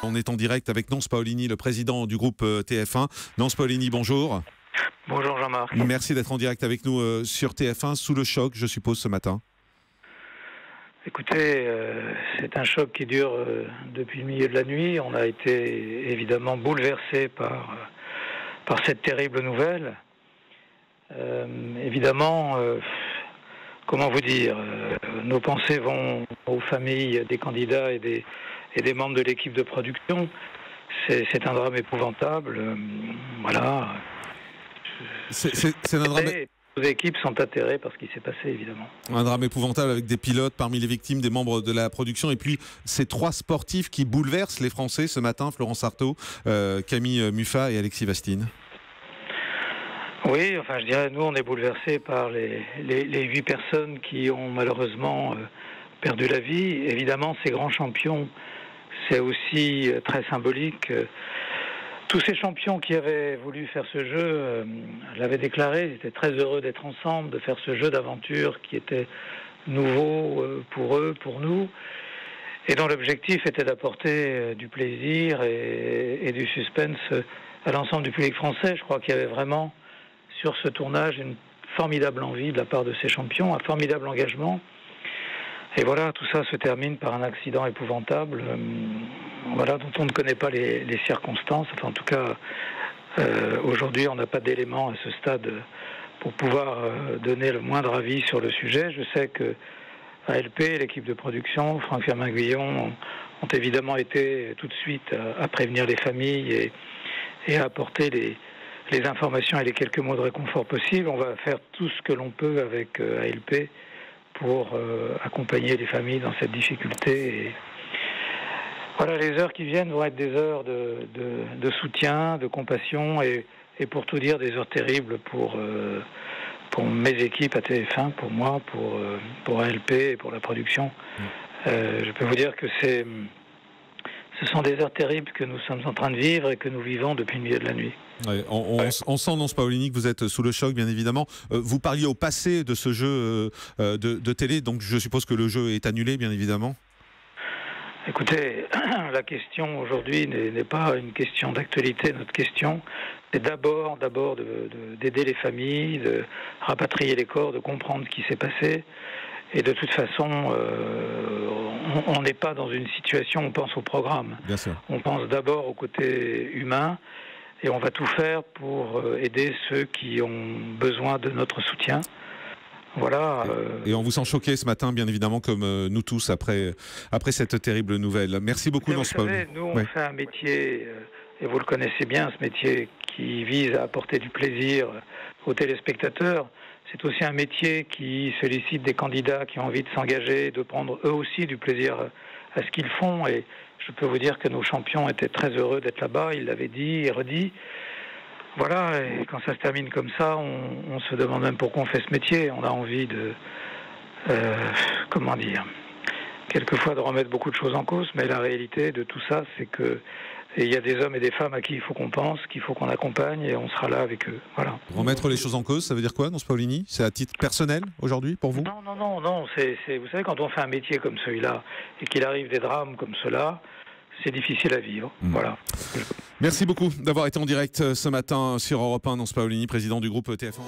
On est en direct avec Nonce Paolini, le président du groupe TF1. Nonce Paolini, bonjour. Bonjour Jean-Marc. Merci d'être en direct avec nous sur TF1, sous le choc, je suppose, ce matin. Écoutez, c'est un choc qui dure depuis le milieu de la nuit. On a été évidemment bouleversés par cette terrible nouvelle. Évidemment, comment vous dire, nos pensées vont aux familles des candidats et des membres de l'équipe de production. C'est un drame épouvantable. Voilà. C'est un drame. Nos équipes sont atterrées par ce qui s'est passé, évidemment. Un drame épouvantable avec des pilotes parmi les victimes, des membres de la production, et puis ces trois sportifs qui bouleversent les Français ce matin, Florence Artaud, Camille Muffat et Alexis Vastine. Oui, enfin je dirais, nous on est bouleversés par les 8 personnes qui ont malheureusement perdu la vie. Évidemment, ces grands champions, c'est aussi très symbolique. Tous ces champions qui avaient voulu faire ce jeu l'avaient déclaré, ils étaient très heureux d'être ensemble, de faire ce jeu d'aventure qui était nouveau pour eux, pour nous, et dont l'objectif était d'apporter du plaisir et du suspense à l'ensemble du public français. Je crois qu'il y avait vraiment sur ce tournage une formidable envie de la part de ces champions, un formidable engagement. Et voilà, tout ça se termine par un accident épouvantable, voilà, dont on ne connaît pas les circonstances. Enfin, en tout cas, aujourd'hui, on n'a pas d'éléments à ce stade pour pouvoir donner le moindre avis sur le sujet. Je sais que ALP, l'équipe de production, Franck Firmin-Guillon, ont évidemment été tout de suite à prévenir les familles et à apporter les informations et les quelques mots de réconfort possibles. On va faire tout ce que l'on peut avec ALP pour accompagner les familles dans cette difficulté. Et voilà, les heures qui viennent vont être des heures de soutien, de compassion et pour tout dire, des heures terribles pour mes équipes à TF1, pour moi, pour ALP et pour la production. Je peux vous dire que ce sont des heures terribles que nous sommes en train de vivre et que nous vivons depuis le milieu de la nuit. Ouais, on sent, Nonce Paolini, que vous êtes sous le choc, bien évidemment. Vous parliez au passé de ce jeu de télé, donc je suppose que le jeu est annulé, bien évidemment. Écoutez, la question aujourd'hui n'est pas une question d'actualité. Notre question, c'est d'abord d'aider les familles, de rapatrier les corps, de comprendre ce qui s'est passé. Et de toute façon, on n'est pas dans une situation où on pense au programme. Bien sûr. On pense d'abord au côté humain et on va tout faire pour aider ceux qui ont besoin de notre soutien. Voilà. Et on vous sent choqué ce matin, bien évidemment, comme nous tous, après cette terrible nouvelle. Merci beaucoup, Nonce Paolini. Nous, on fait un métier, et vous le connaissez bien, ce métier qui vise à apporter du plaisir aux téléspectateurs. C'est aussi un métier qui sollicite des candidats qui ont envie de s'engager, de prendre eux aussi du plaisir à ce qu'ils font. Et je peux vous dire que nos champions étaient très heureux d'être là-bas, ils l'avaient dit et redit. Voilà, et quand ça se termine comme ça, on se demande même pourquoi on fait ce métier. On a envie de, comment dire, quelquefois de remettre beaucoup de choses en cause, mais la réalité de tout ça, c'est que il y a des hommes et des femmes à qui il faut qu'on pense, qu'il faut qu'on accompagne, et on sera là avec eux. Voilà. Remettre les choses en cause, ça veut dire quoi, Nonce Paolini? C'est à titre personnel aujourd'hui pour vous? Non. Vous savez, quand on fait un métier comme celui-là et qu'il arrive des drames comme cela, c'est difficile à vivre. Voilà. Merci beaucoup d'avoir été en direct ce matin sur Europe 1, Nonce Paolini, président du groupe TF1.